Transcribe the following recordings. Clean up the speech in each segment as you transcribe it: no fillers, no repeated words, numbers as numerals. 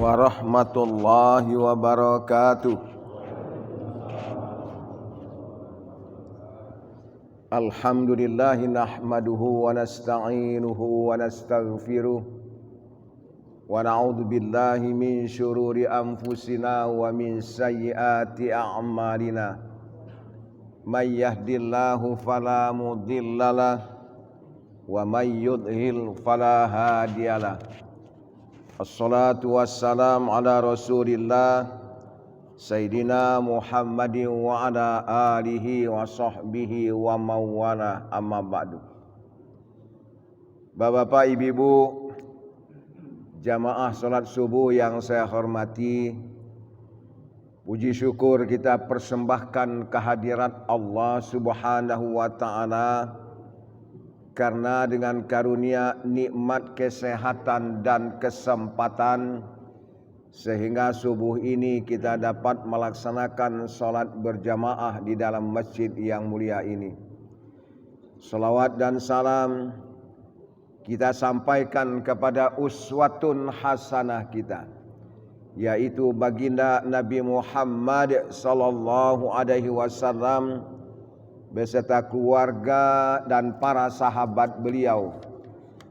warahmatullahi wabarakatuh. Alhamdulillahi nahmaduhu wa nasta'inuhu wa nastaghfiruh wa na'udzu billahi min syururi anfusina wa min sayyiati a'malina. May yahdihillahu fala mudhillalah wa may yudhlil fala hadiyalah. Assalatu wassalamu ala Rasulillah Sayyidina Muhammadin wa ala alihi wa sahbihi wa mawala, amma ba'du. Bapak-bapak, ibu-ibu, jamaah salat subuh yang saya hormati, puji syukur kita persembahkan kehadirat Allah Subhanahu wa ta'ala, karena dengan karunia nikmat kesehatan dan kesempatan sehingga subuh ini kita dapat melaksanakan salat berjamaah di dalam masjid yang mulia ini. Salawat dan salam kita sampaikan kepada uswatun hasanah kita, yaitu baginda Nabi Muhammad sallallahu alaihi wasallam beserta keluarga dan para sahabat beliau.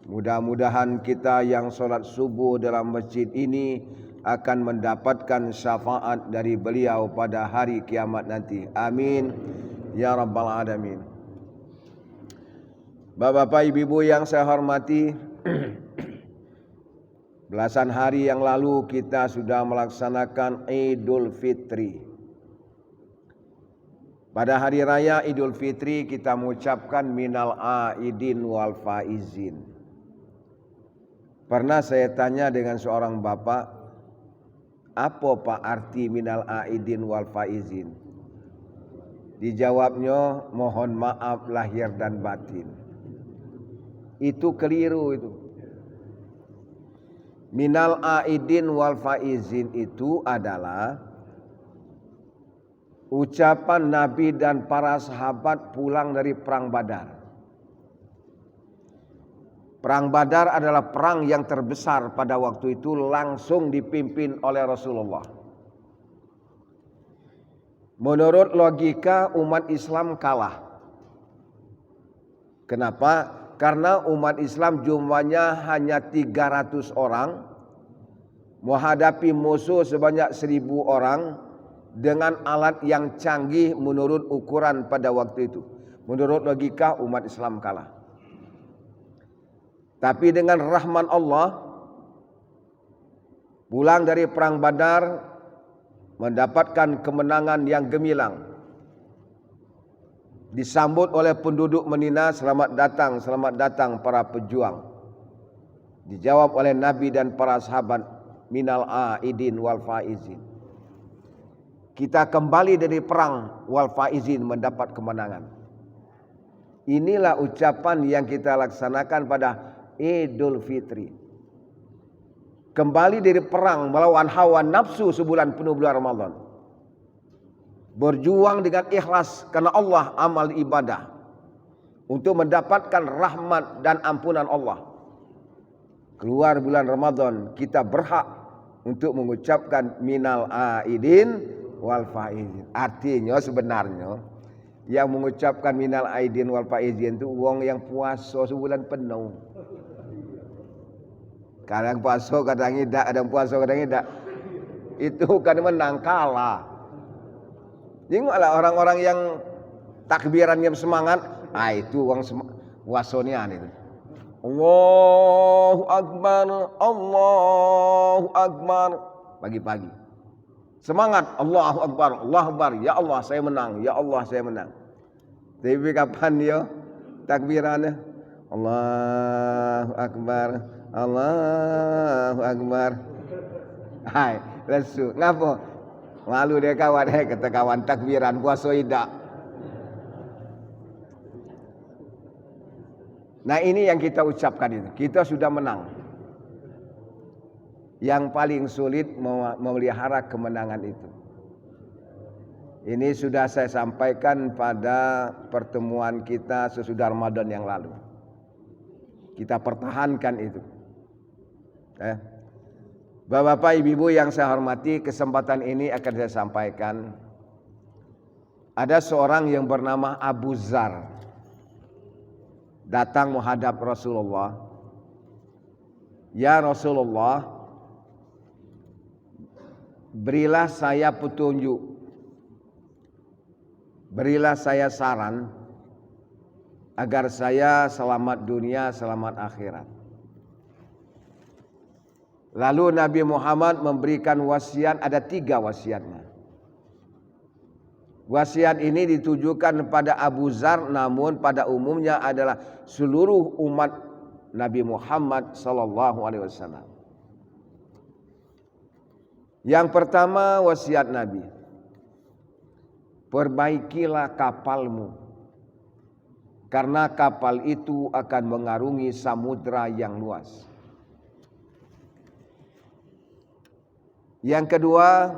Mudah-mudahan kita yang sholat subuh dalam masjid ini akan mendapatkan syafaat dari beliau pada hari kiamat nanti. Amin ya rabbal alamin. Bapak-bapak, ibu-ibu yang saya hormati, belasan hari yang lalu kita sudah melaksanakan Idul Fitri. Pada hari raya Idul Fitri kita mengucapkan minal aidin wal faizin. Pernah saya tanya dengan seorang bapak, apa pak arti minal aidin wal faizin? Dijawabnya, mohon maaf lahir dan batin. Itu keliru itu. Minal aidin wal faizin itu adalah ucapan Nabi dan para sahabat pulang dari Perang Badar. Perang Badar adalah perang yang terbesar pada waktu itu, langsung dipimpin oleh Rasulullah. Menurut logika umat Islam kalah. Kenapa? Karena umat Islam jumlahnya hanya 300 orang, menghadapi musuh sebanyak 1000 orang, dengan alat yang canggih menurut ukuran pada waktu itu. Menurut logika umat Islam kalah. Tapi dengan rahman Allah, pulang dari Perang Badar mendapatkan kemenangan yang gemilang. Disambut oleh penduduk Madinah, selamat datang para pejuang. Dijawab oleh Nabi dan para sahabat, minal aidin wal faizin. Kita kembali dari perang wal faizin, mendapat kemenangan. Inilah ucapan yang kita laksanakan pada Idul Fitri. Kembali dari perang melawan hawa nafsu sebulan penuh bulan Ramadan. Berjuang dengan ikhlas karena Allah, amal ibadah, untuk mendapatkan rahmat dan ampunan Allah. Keluar bulan Ramadan, kita berhak untuk mengucapkan minal aidin wal faizin. Artinya sebenarnya yang mengucapkan minal aidin wal faizin itu wong yang puasa sebulan penuh. Kadang puasa, kadang tidak, kadang puasa, kadang tidak. Itu kan menang kalah. Tengoklah orang-orang yang takbirannya semangat, itu wong wasonian itu. Allahu Akbar, Allahu Akbar, pagi-pagi. Semangat, Allahu Akbar, Allahu Akbar, ya Allah saya menang, ya Allah saya menang. Tapi kapan dia takbirannya? Allahu Akbar, Allahu Akbar. Hai, lesu. Ngapa? Malu dia kawan, kata kawan takbiran puasa tidak. Nah ini yang kita ucapkan itu, kita sudah menang. Yang paling sulit memelihara kemenangan itu. Ini sudah saya sampaikan pada pertemuan kita sesudah Ramadan yang lalu. Kita pertahankan itu. Bapak-bapak, ibu-ibu yang saya hormati, kesempatan ini akan saya sampaikan. Ada seorang yang bernama Abu Dzar datang menghadap Rasulullah. Ya Rasulullah, berilah saya petunjuk, berilah saya saran agar saya selamat dunia, selamat akhirat. Lalu Nabi Muhammad memberikan wasiat, ada 3 wasiatnya. Wasiat ini ditujukan kepada Abu Dzar, namun pada umumnya adalah seluruh umat Nabi Muhammad SAW. Yang pertama wasiat Nabi, perbaikilah kapalmu, karena kapal itu akan mengarungi samudra yang luas. Yang kedua,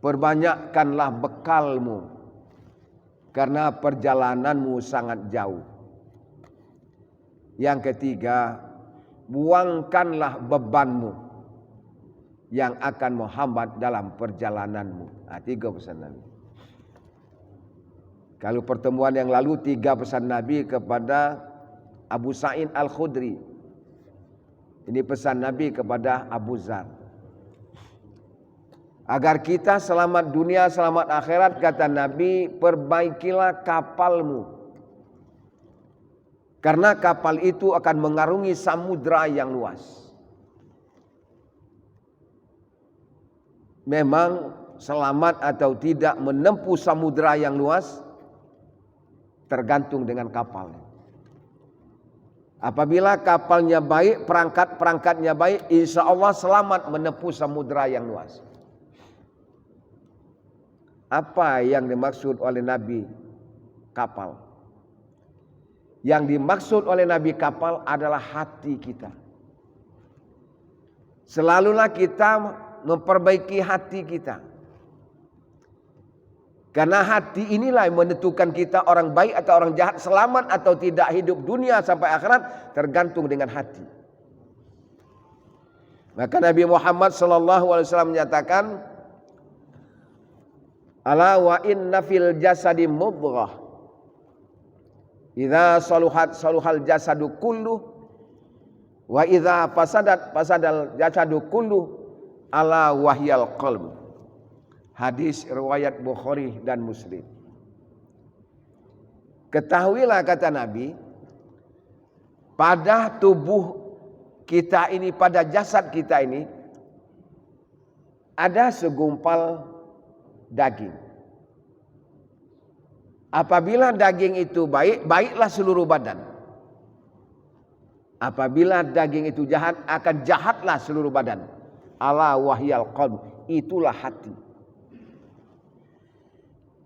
perbanyakkanlah bekalmu, karena perjalananmu sangat jauh. Yang ketiga, buangkanlah bebanmu yang akan menghambat dalam perjalananmu. 3 pesan Nabi. Kalau pertemuan yang lalu 3 pesan Nabi kepada Abu Sa'id Al-Khudri. Ini pesan Nabi kepada Abu Dzar. Agar kita selamat dunia, selamat akhirat, kata Nabi, perbaikilah kapalmu. Karena kapal itu akan mengarungi samudra yang luas. Memang selamat atau tidak menempuh samudra yang luas tergantung dengan kapalnya. Apabila kapalnya baik, perangkat-perangkatnya baik, insya Allah selamat menempuh samudra yang luas. Apa yang dimaksud oleh Nabi kapal? Yang dimaksud oleh Nabi kapal adalah hati kita. Selalulah kita memperbaiki hati kita. Karena hati inilah yang menentukan kita orang baik atau orang jahat, selamat atau tidak hidup dunia sampai akhirat tergantung dengan hati. Maka Nabi Muhammad SAW menyatakan, ala wa inna fil jasadi mudghah, idza saluhat saluhal jasadu kullu, wa idza fasadat fasadal jasadu kullu, ala wahyal qalb. Hadis riwayat Bukhari dan Muslim. Ketahuilah, kata Nabi, pada tubuh kita ini, pada jasad kita ini ada segumpal daging. Apabila daging itu baik, baiklah seluruh badan. Apabila daging itu jahat, akan jahatlah seluruh badan. Ala wahyal qalb, itulah hati.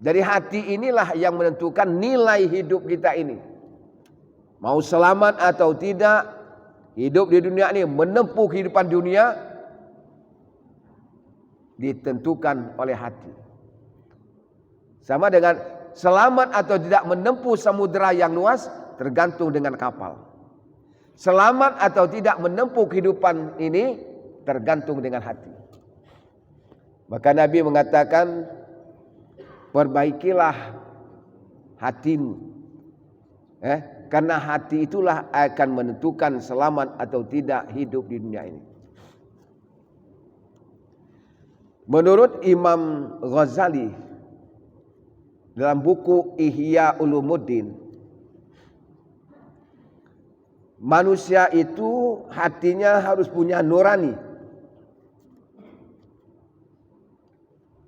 Dari hati inilah yang menentukan nilai hidup kita ini. Mau selamat atau tidak, hidup di dunia ini, menempuh kehidupan dunia, ditentukan oleh hati. Sama dengan selamat atau tidak menempuh samudera yang luas, tergantung dengan kapal. Selamat atau tidak menempuh kehidupan ini, tergantung dengan hati. Maka Nabi mengatakan, perbaikilah hatimu, karena hati itulah akan menentukan selamat atau tidak hidup di dunia ini. Menurut Imam Ghazali dalam buku Ihya Ulumuddin, manusia itu hatinya harus punya nurani.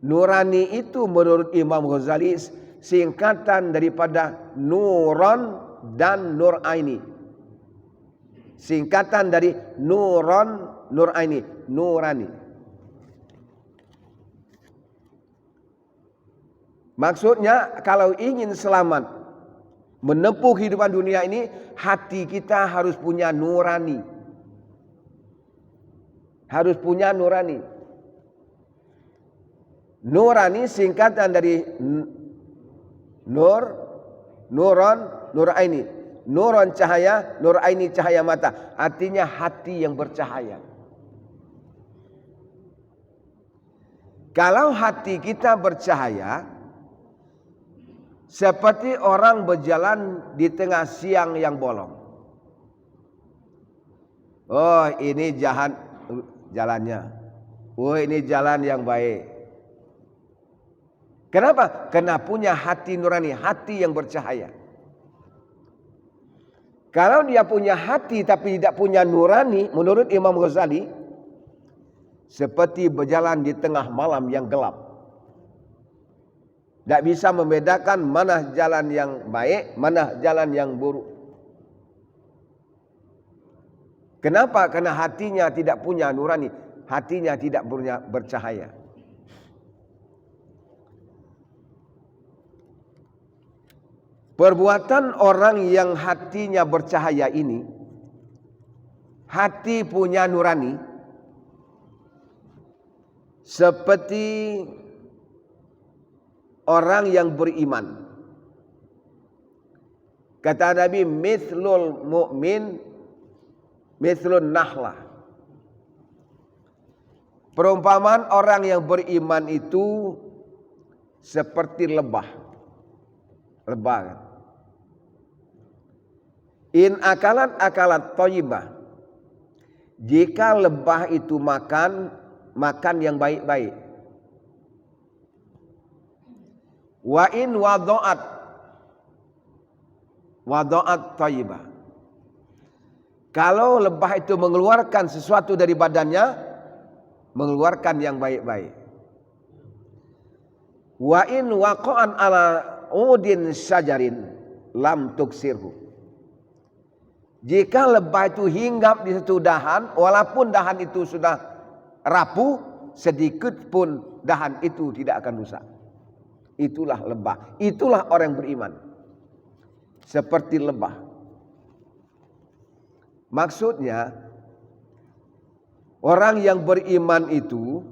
Nurani itu menurut Imam Ghazali singkatan daripada nuron dan nur aini. Singkatan dari nuron, nur aini, nurani. Maksudnya kalau ingin selamat menempuh kehidupan dunia ini, hati kita harus punya nurani. Harus punya nurani. Nurani singkatan dari nur, nuron, nur aini. Nuron cahaya, nur aini cahaya mata. Artinya hati yang bercahaya. Kalau hati kita bercahaya, seperti orang berjalan di tengah siang yang bolong. Oh, ini jalannya. Oh, ini jalan yang baik. Kenapa? Karena punya hati nurani, hati yang bercahaya. Kalau dia punya hati tapi tidak punya nurani, menurut Imam Ghazali, seperti berjalan di tengah malam yang gelap. Tidak bisa membedakan mana jalan yang baik, mana jalan yang buruk. Kenapa? Karena hatinya tidak punya nurani, hatinya tidak punya bercahaya. Perbuatan orang yang hatinya bercahaya ini, hati punya nurani, seperti orang yang beriman. Kata Nabi, mithlul mu'min, mithlun nahlah. Perumpamaan orang yang beriman itu seperti lebah. Lebah kan? In akalat thayyibah. Jika lebah itu makan yang baik-baik. Wa in wada'at thayyibah. Kalau lebah itu mengeluarkan sesuatu dari badannya, mengeluarkan yang baik-baik. Wa in waqa'an ala udin syajarin lam tuksirhu. Jika lebah itu hinggap di satu dahan, walaupun dahan itu sudah rapuh, sedikit pun dahan itu tidak akan rusak. Itulah lebah. Itulah orang beriman. Seperti lebah. Maksudnya, orang yang beriman itu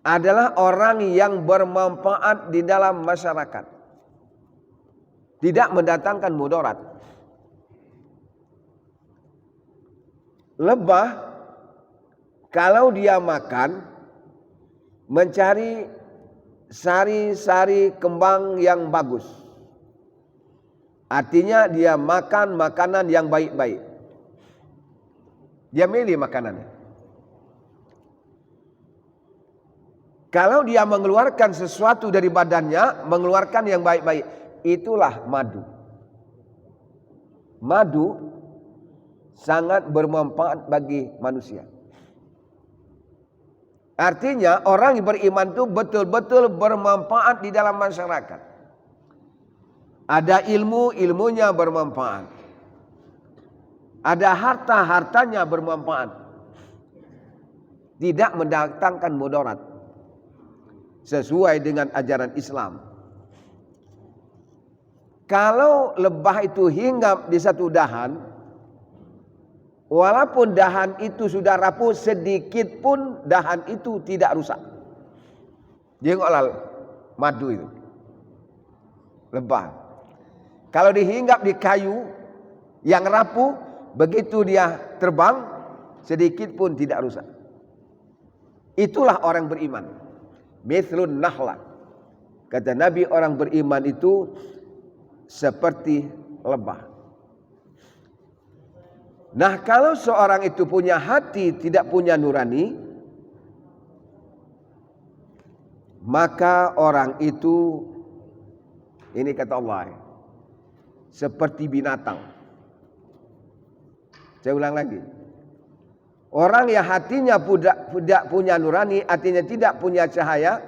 adalah orang yang bermanfaat di dalam masyarakat. Tidak mendatangkan mudarat. Lebah kalau dia makan, mencari sari-sari kembang yang bagus. Artinya dia makan makanan yang baik-baik. Dia milih makanannya. Kalau dia mengeluarkan sesuatu dari badannya, mengeluarkan yang baik-baik. Itulah madu. Madu sangat bermanfaat bagi manusia. Artinya orang yang beriman itu betul-betul bermanfaat di dalam masyarakat. Ada ilmu, ilmunya bermanfaat. Ada harta, hartanya bermanfaat. Tidak mendatangkan mudarat. Sesuai dengan ajaran Islam. Kalau lebah itu hinggap di satu dahan, walaupun dahan itu sudah rapuh, sedikit pun dahan itu tidak rusak. Jengoklah madu itu. Lebah. Kalau dihinggap di kayu yang rapuh, begitu dia terbang, sedikit pun tidak rusak. Itulah orang beriman. Mithlun nahlah. Kata Nabi, orang beriman itu seperti lebah. Nah, kalau seorang itu punya hati tidak punya nurani, maka orang itu, ini kata Allah, seperti binatang. Saya ulang lagi. Orang yang hatinya tidak punya nurani, artinya tidak punya cahaya,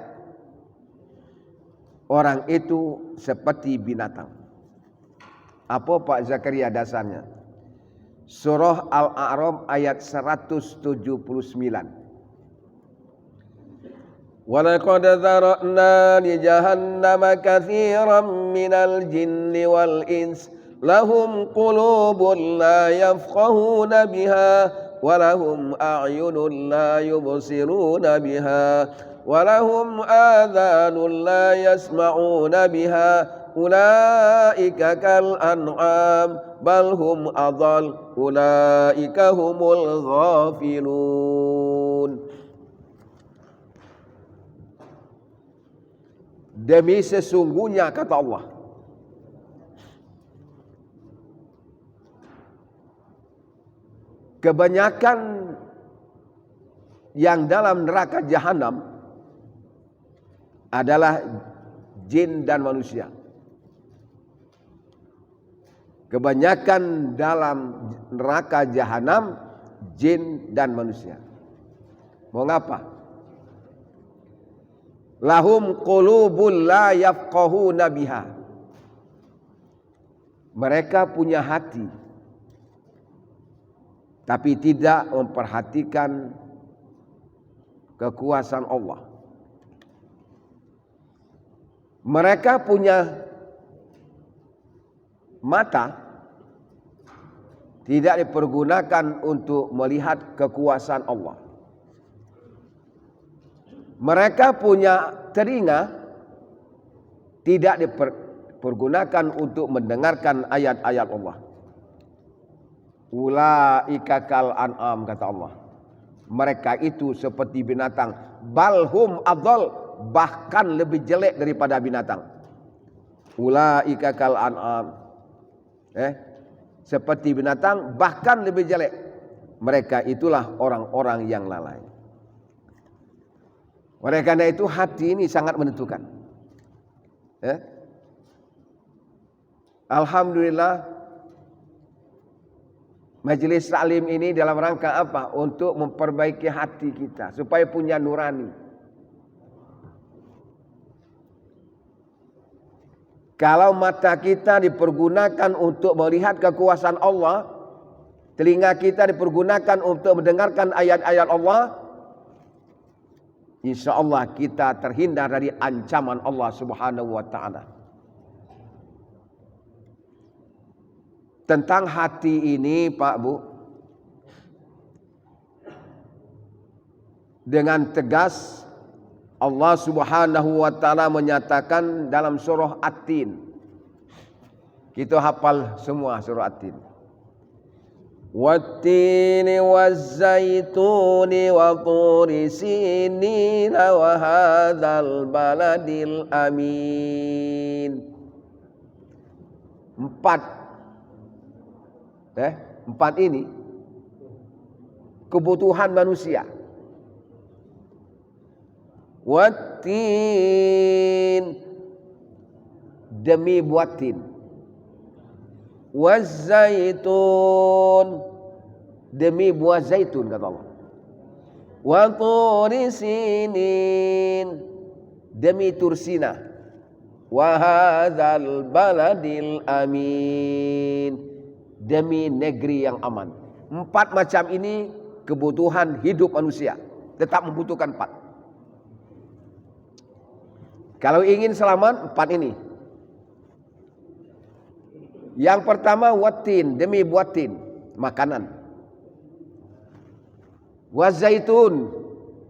orang itu seperti binatang. Apa Pak Zakaria dasarnya? Surah Al-A'raf ayat 179. Walaqad dzara'na li jahannama katsiran minal jinni wal ins lahum qulubun la yafqahuna biha wa lahum a'yunun la yubsiruna biha ولهم آذان لا يسمعون بها أولئك كالأنعام بل هم أضل أولئك هم الغافلون. Demi sesungguhnya kata Allah, kebanyakan yang dalam neraka jahanam adalah jin dan manusia. Kebanyakan dalam neraka jahanam jin dan manusia. Mau ngapa? Lahum qulubun la yafqahuna biha. Mereka punya hati tapi tidak memperhatikan kekuasaan Allah. Mereka punya mata tidak dipergunakan untuk melihat kekuasaan Allah. Mereka punya telinga tidak dipergunakan untuk mendengarkan ayat-ayat Allah. Ulaika kal an'am kata Allah. Mereka itu seperti binatang. Balhum adol, bahkan lebih jelek daripada binatang. Ulaika kal an'am. Seperti binatang bahkan lebih jelek. Mereka itulah orang-orang yang lalai. Oleh karena itu hati ini sangat menentukan. Alhamdulillah majelis taklim ini dalam rangka apa? Untuk memperbaiki hati kita supaya punya nurani. Kalau mata kita dipergunakan untuk melihat kekuasaan Allah, telinga kita dipergunakan untuk mendengarkan ayat-ayat Allah, insya Allah kita terhindar dari ancaman Allah Subhanahu wa ta'ala. Tentang hati ini Pak Bu, dengan tegas Allah Subhanahu wa ta'ala menyatakan dalam surah At-Tin. Kita hafal semua surah At-Tin. Wat-tini waz-zaituni wa turi sinina wa hadzal baladil amin. Empat ini kebutuhan manusia. Wat-tin, demi buat tin. Waz-zaitun, demi buah zaitun kata Allah. Wa turi sinin, demi tursina. Wa hadzal baladil amin, demi negeri yang aman. Empat macam ini kebutuhan hidup manusia. Tetap membutuhkan empat. Kalau ingin selamat, empat ini. Yang pertama watin, demi buatin, makanan. Wazaitun,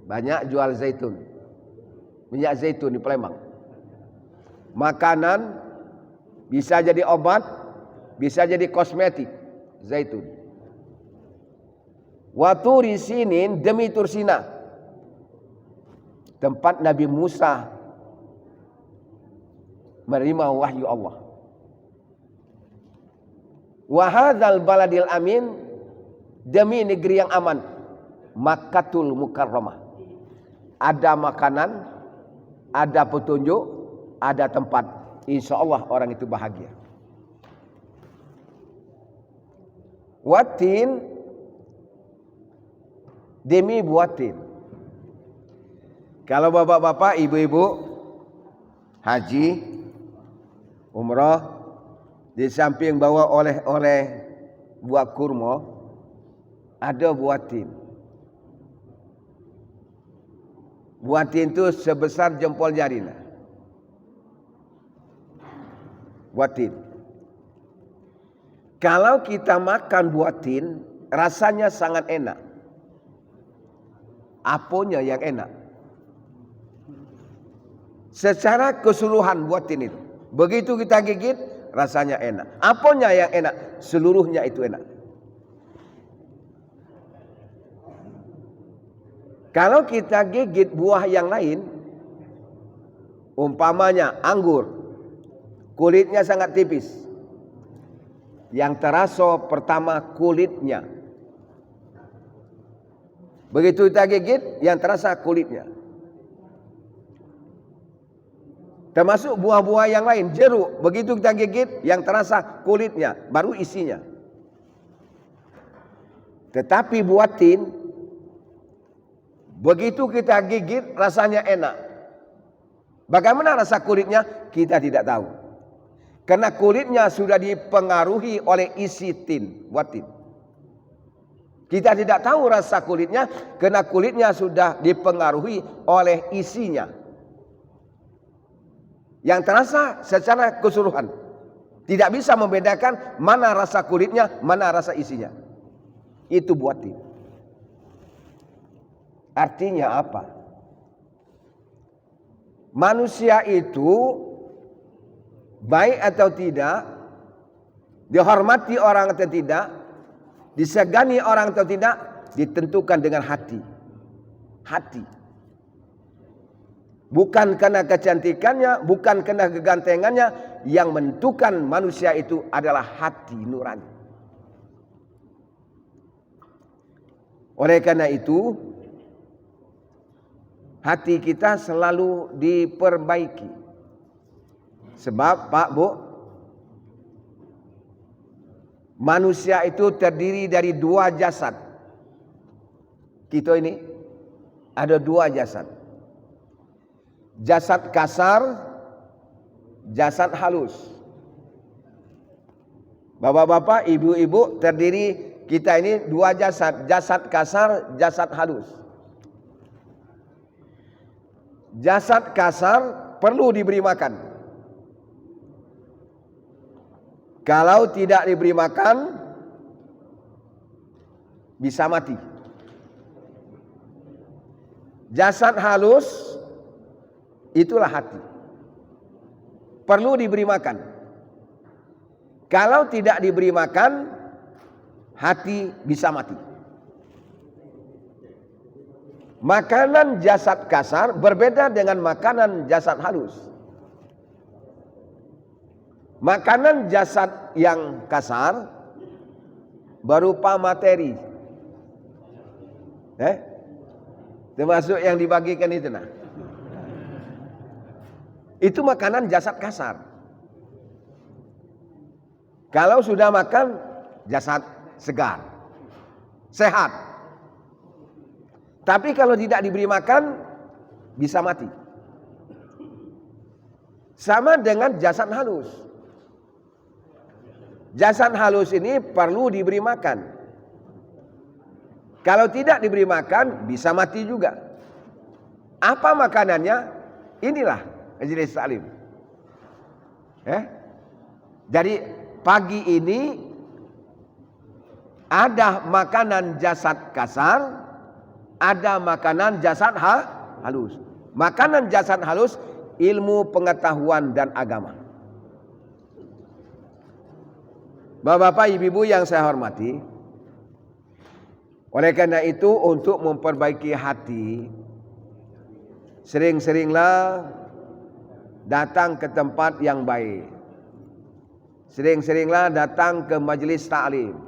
banyak jual zaitun. Minyak zaitun di Palembang. Makanan, bisa jadi obat, bisa jadi kosmetik, zaitun. Waturi sinin, demi tursina, tempat Nabi Musa menerima wahyu Allah. Wa hadzal baladil amin, demi negeri yang aman, Makkatul Mukarramah. Ada makanan, ada petunjuk, ada tempat. Insya Allah orang itu bahagia. Watin, demi buatin. Kalau bapak-bapak, ibu-ibu haji, umrah, di samping bawa oleh-oleh buah kurma, ada buatin. Buatin itu sebesar jempol jari. Buatin. Kalau kita makan buatin, rasanya sangat enak. Apanya yang enak? secara keseluruhan buatin itu. Begitu kita gigit, rasanya enak. Apanya yang enak? Seluruhnya itu enak. Kalau kita gigit buah yang lain, umpamanya anggur, kulitnya sangat tipis. Yang terasa pertama kulitnya. Begitu kita gigit, yang terasa kulitnya. Termasuk buah-buah yang lain, jeruk. Begitu kita gigit, yang terasa kulitnya, baru isinya. Tetapi buatin, begitu kita gigit, rasanya enak. Bagaimana rasa kulitnya? Kita tidak tahu. Karena kulitnya sudah dipengaruhi oleh isi tin, buatin. Kita tidak tahu rasa kulitnya, karena kulitnya sudah dipengaruhi oleh isinya. Yang terasa secara keseluruhan. Tidak bisa membedakan mana rasa kulitnya, mana rasa isinya. Itu buatin. Artinya apa? Manusia itu baik atau tidak, dihormati orang atau tidak, disegani orang atau tidak, ditentukan dengan hati. Hati. Bukan karena kecantikannya, bukan karena kegantengannya, yang menentukan manusia itu adalah hati nurani. Oleh karena itu, hati kita selalu diperbaiki. Sebab Pak Bu, manusia itu terdiri dari dua jasad. Kita ini ada dua jasad. Jasad kasar, jasad halus. Bapak-bapak, ibu-ibu, terdiri kita ini dua jasad. Jasad kasar, jasad halus. Jasad kasar perlu diberi makan. Kalau tidak diberi makan, bisa mati. Jasad halus, itulah hati. Perlu diberi makan. Kalau tidak diberi makan, hati bisa mati. Makanan jasad kasar berbeda dengan makanan jasad halus. Makanan jasad yang kasar berupa materi. Termasuk yang dibagikan itu nah. Itu makanan jasad kasar. Kalau sudah makan, jasad segar, sehat. Tapi kalau tidak diberi makan, bisa mati. Sama dengan jasad halus. Jasad halus ini perlu diberi makan. Kalau tidak diberi makan, bisa mati juga. Apa makanannya? Inilah Majelis Taklim. Jadi pagi ini ada makanan jasad kasar, ada makanan jasad halus. Makanan jasad halus, ilmu pengetahuan dan agama. Bapak-bapak, ibu-ibu yang saya hormati, oleh karena itu untuk memperbaiki hati, sering-seringlah datang ke tempat yang baik. Sering-seringlah datang ke majelis taklim.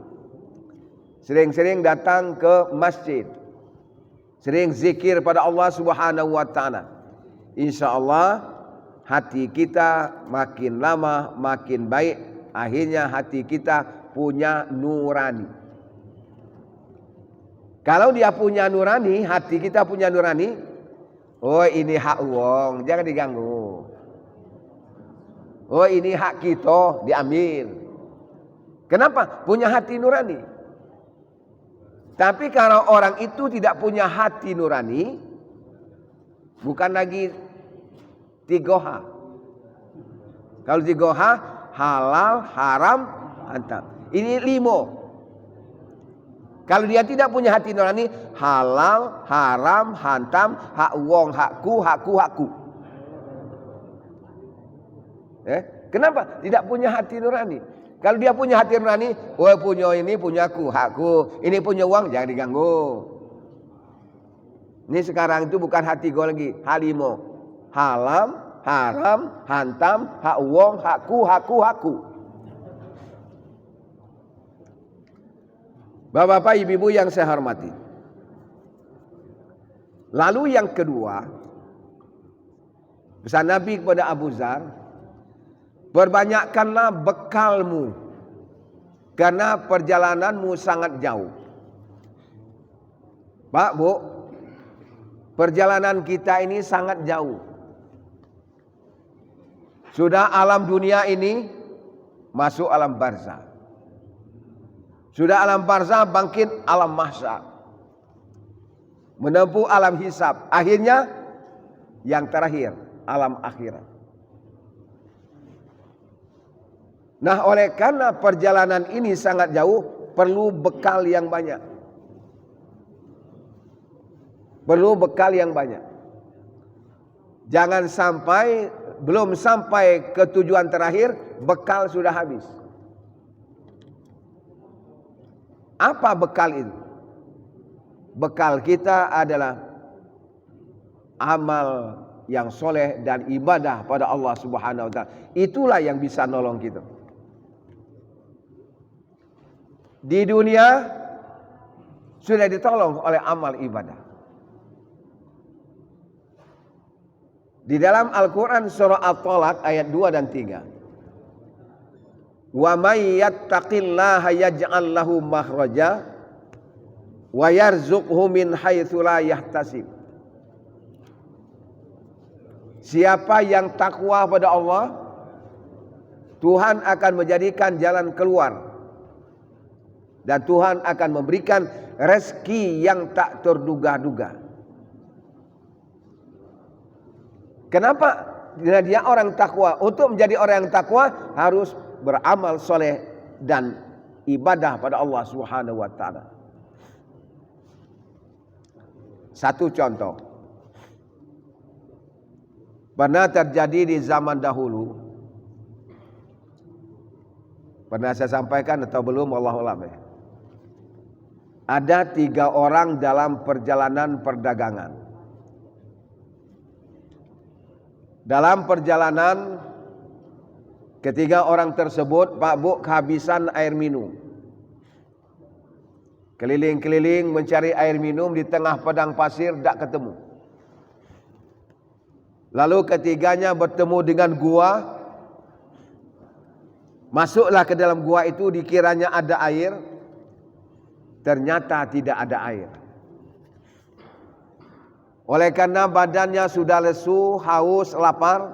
Sering-sering datang ke masjid. Sering zikir pada Allah Subhanahu wa taala. Insyaallah hati kita makin lama makin baik. Akhirnya hati kita punya nurani. Kalau dia punya nurani, hati kita punya nurani, oh ini hak wong, jangan diganggu. Oh ini hak kita, diambil. Kenapa? Punya hati nurani. Tapi kalau orang itu tidak punya hati nurani, bukan lagi 3H. Kalau 3H, halal, haram, hantam. Ini 5. Kalau dia tidak punya hati nurani, halal, haram, hantam, hak wong, hakku, hakku, hakku. Kenapa? Tidak punya hati nurani. Kalau dia punya hati nurani, punya ini punyaku, hakku, ini punya uang, jangan diganggu. Ini sekarang itu bukan hati gue lagi, halimo. Halam, haram, hantam, hak uang, hakku. Bapak-bapak, ibu-ibu yang saya hormati. Lalu yang kedua, pesan Nabi kepada Abu Dzar, perbanyakkanlah bekalmu karena perjalananmu sangat jauh. Pak, Bu, perjalanan kita ini sangat jauh. Sudah alam dunia ini masuk alam barzah. Sudah alam barzah bangkit alam mahsyar. Menempuh alam hisab. Akhirnya yang terakhir alam akhirat. Nah, oleh karena perjalanan ini sangat jauh, perlu bekal yang banyak. Perlu bekal yang banyak. Jangan sampai belum sampai ke tujuan terakhir, bekal sudah habis. Apa bekal itu? Bekal kita adalah amal yang soleh dan ibadah pada Allah Subhanahu wa Ta'ala. Itulah yang bisa nolong kita. Di dunia sudah ditolong oleh amal ibadah. Di dalam Al-Quran surah At-Talaq ayat 2 dan 3. Wa may yattaqillaha yaj'al lahu makhraja wa yarzuqhu min haitsu la yahtasib. Siapa yang takwa pada Allah, Tuhan akan menjadikan jalan keluar. Dan Tuhan akan memberikan rezeki yang tak terduga-duga. Kenapa? Karena dia orang takwa. Untuk menjadi orang yang takwa harus beramal soleh dan ibadah pada Allah Subhanahu wa Ta'ala. Satu contoh. Pernah terjadi di zaman dahulu. Pernah saya sampaikan atau belum? Wallahu a'lam. Ada 3 orang dalam perjalanan perdagangan. Dalam perjalanan, ketiga orang tersebut, Pak Bu, kehabisan air minum. Keliling-keliling mencari air minum di tengah padang pasir, tidak ketemu. Lalu ketiganya bertemu dengan gua. Masuklah ke dalam gua itu, dikiranya ada air. Ternyata tidak ada air. Oleh karena badannya sudah lesu, haus, lapar,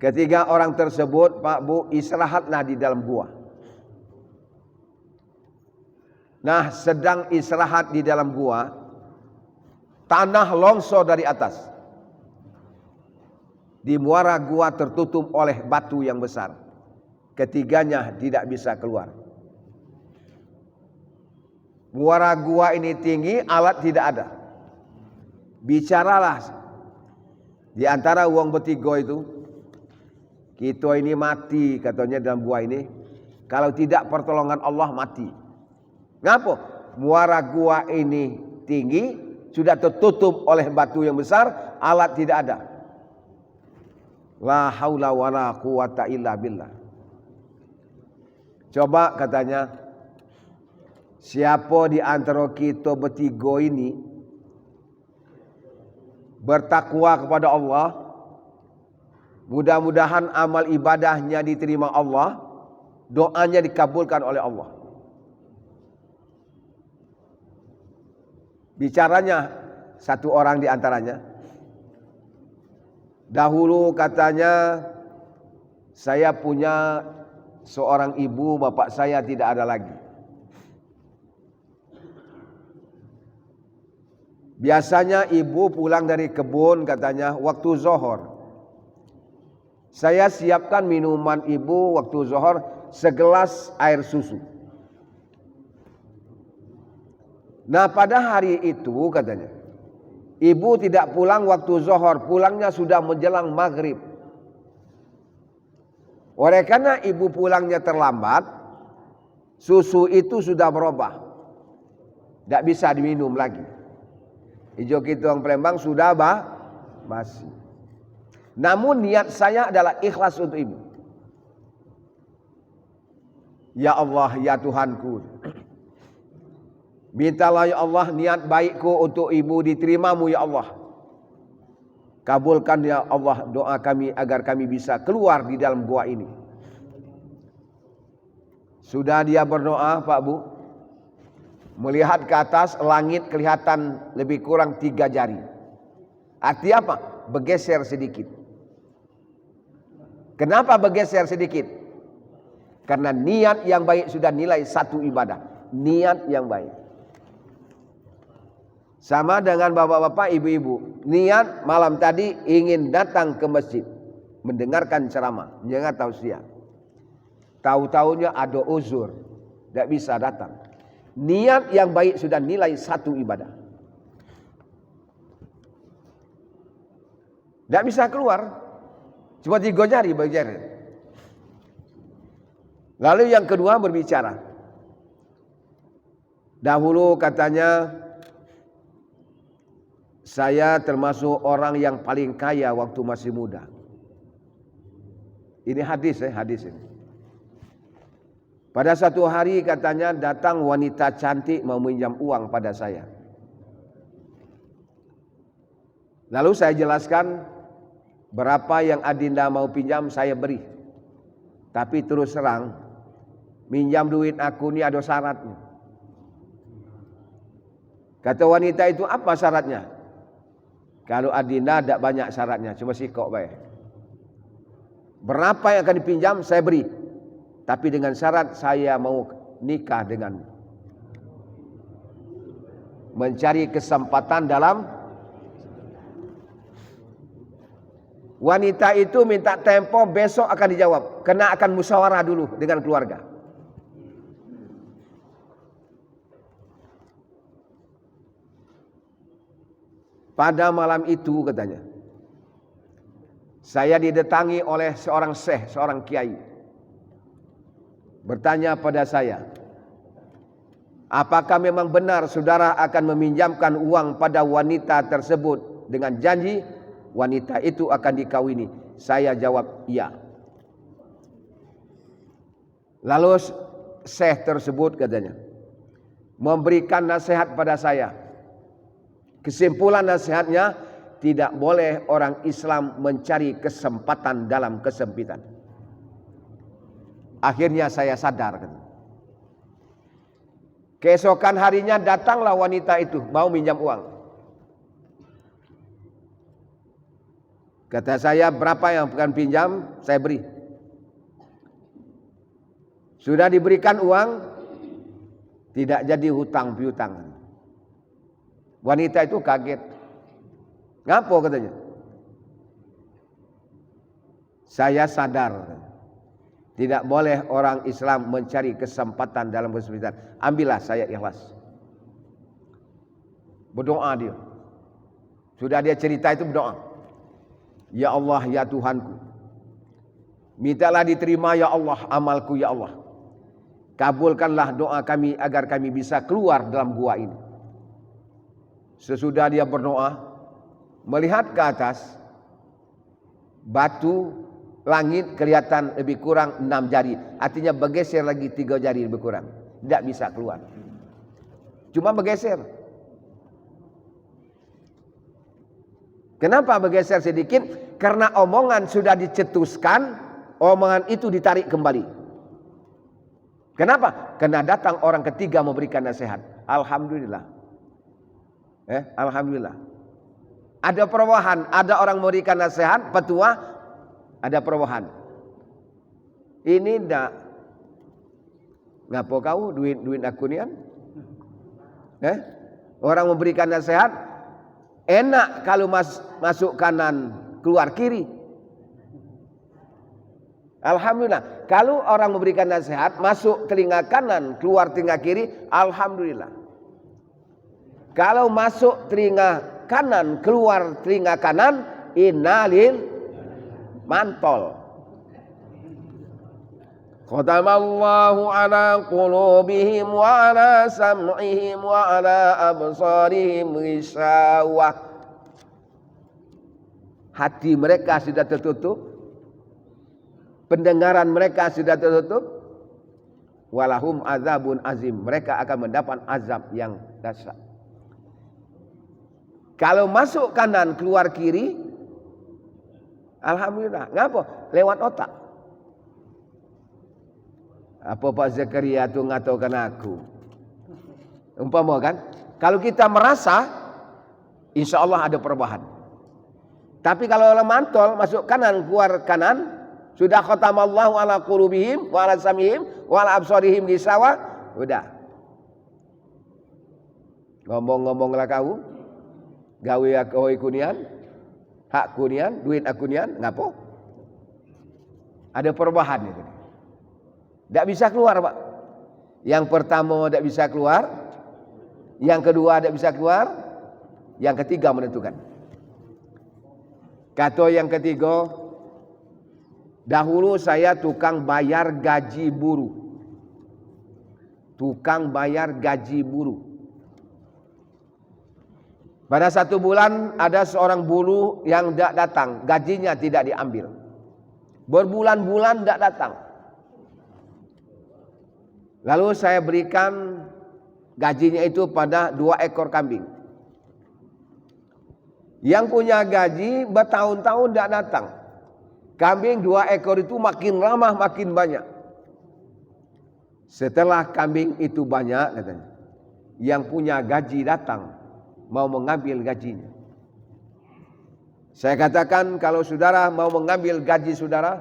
ketiga orang tersebut, Pak Bu, istirahatlah di dalam gua. Nah, sedang istirahat di dalam gua, tanah longsor dari atas. Di muara gua tertutup oleh batu yang besar. Ketiganya tidak bisa keluar. Muara gua ini tinggi, alat tidak ada. Bicaralah di antara uang bertiga itu. Kita ini mati katanya dalam gua ini. Kalau tidak pertolongan Allah mati. Ngapa? Muara gua ini tinggi, sudah tertutup oleh batu yang besar, alat tidak ada. La haula wala quwata illa billah. Coba katanya, siapa di antara kita bertiga ini bertakwa kepada Allah, mudah-mudahan amal ibadahnya diterima Allah, doanya dikabulkan oleh Allah. Bicaranya satu orang di antaranya. Dahulu katanya, saya punya seorang ibu, bapak saya tidak ada lagi. Biasanya ibu pulang dari kebun katanya waktu zuhur. Saya siapkan minuman ibu waktu zuhur segelas air susu. Nah, pada hari itu katanya, ibu tidak pulang waktu zuhur, pulangnya sudah menjelang maghrib. Oleh karena ibu pulangnya terlambat, susu itu sudah berubah. Tidak bisa diminum lagi. Hijau Kituang Palembang sudah basi. Namun niat saya adalah ikhlas untuk ibu. Ya Allah, ya Tuhanku, mintalah ya Allah niat baikku untuk ibu diterimamu ya Allah. Kabulkan ya Allah doa kami agar kami bisa keluar di dalam gua ini. Sudah dia berdoa Pak Bu, melihat ke atas langit kelihatan lebih kurang 3 jari. Artinya apa? Bergeser sedikit. Kenapa bergeser sedikit? Karena niat yang baik sudah nilai 1 ibadah. Niat yang baik. Sama dengan bapak-bapak, ibu-ibu. Niat malam tadi ingin datang ke masjid, mendengarkan ceramah, mendengar tausiah. Tahu-tahunya ada uzur, tidak bisa datang. Niat yang baik sudah nilai 1 ibadah. Tidak bisa keluar, cuma 3 jari berjari. Lalu yang kedua berbicara. Dahulu katanya, saya termasuk orang yang paling kaya waktu masih muda. Ini hadis hadis ini. Pada satu hari katanya datang wanita cantik mau meminjam uang pada saya. Lalu saya jelaskan berapa yang adinda mau pinjam saya beri. Tapi terus terang, minjam duit aku ini ada syaratnya. Kata wanita itu, apa syaratnya? Kalau adinda tidak banyak syaratnya, cuma sikok baik. Berapa yang akan dipinjam saya beri, tapi dengan syarat saya mau nikah denganmu. Mencari kesempatan dalam. Wanita itu minta tempo, besok akan dijawab, karena akan musyawarah dulu dengan keluarga. Pada malam itu katanya, saya didatangi oleh seorang syekh, seorang kiai. Bertanya pada saya, apakah memang benar saudara akan meminjamkan uang pada wanita tersebut dengan janji wanita itu akan dikawini? Saya jawab iya. Lalu syekh tersebut katanya memberikan nasihat pada saya. Kesimpulan nasihatnya, tidak boleh orang Islam mencari kesempatan dalam kesempitan. Akhirnya saya sadar. Keesokan harinya datanglah wanita itu mau minjam uang. Kata saya, berapa yang akan pinjam saya beri. Sudah diberikan uang, tidak jadi hutang piutang. Wanita itu kaget. Ngapa katanya? Saya sadar, tidak boleh orang Islam mencari kesempatan dalam kesempitan. Ambillah saya ikhlas. Berdoa dia. Sudah dia cerita itu berdoa. Ya Allah, ya Tuhanku, mintalah diterima ya Allah amalku ya Allah. Kabulkanlah doa kami agar kami bisa keluar dalam gua ini. Sesudah dia berdoa, melihat ke atas, batu langit kelihatan lebih kurang 6 jari. Artinya bergeser lagi 3 jari lebih kurang. Tidak bisa keluar. Cuma bergeser. Kenapa bergeser sedikit? Karena omongan sudah dicetuskan, omongan itu ditarik kembali. Kenapa? Karena datang orang ketiga memberikan nasihat. Alhamdulillah. Alhamdulillah. Ada perubahan, ada orang memberikan nasihat, petua, ada perubahan. Ini ndak. Ngapa kau duit aku ni kan? Orang memberikan nasihat, enak kalau masuk kanan, keluar kiri. Alhamdulillah. Kalau orang memberikan nasihat, masuk telinga kanan, keluar telinga kiri, alhamdulillah. Kalau masuk telinga kanan, keluar telinga kanan, innalil mantol. Khatamallahu ala qulubihim wa ala sam'ihim wa ala absarihim ghishawah. Hati mereka sudah tertutup, pendengaran mereka sudah tertutup. Walahum azabun azim, mereka akan mendapat azab yang dahsyat. Kalau masuk kanan keluar kiri, alhamdulillah. Ngapa? Lewat otak. Apa Pak Zakaria tu ngatakan aku? Umpama kan, kalau kita merasa, insya Allah ada perubahan. Tapi kalau mantol masuk kanan keluar kanan, sudah khatamallahu ala qulubihim wa ala sam'ihim wa ala absarihim gishawa, udah. Ngomong-ngomonglah kau, gawe aku kunian, hak kunian, duit aku kunian, ngapo? Ada perubahan itu. Tidak bisa keluar, Pak. Yang pertama tidak bisa keluar, yang kedua tidak bisa keluar, yang ketiga menentukan. Kata yang ketiga, dahulu saya tukang bayar gaji buruh. Tukang bayar gaji buruh. Pada satu bulan ada seorang buruh yang tidak datang, gajinya tidak diambil. Berbulan-bulan tidak datang. Lalu saya berikan gajinya itu pada 2 ekor kambing. Yang punya gaji bertahun-tahun tidak datang. Kambing 2 ekor itu makin lama makin banyak. Setelah kambing itu banyak, katanya, yang punya gaji datang mau mengambil gajinya. Saya katakan, kalau saudara mau mengambil gaji saudara,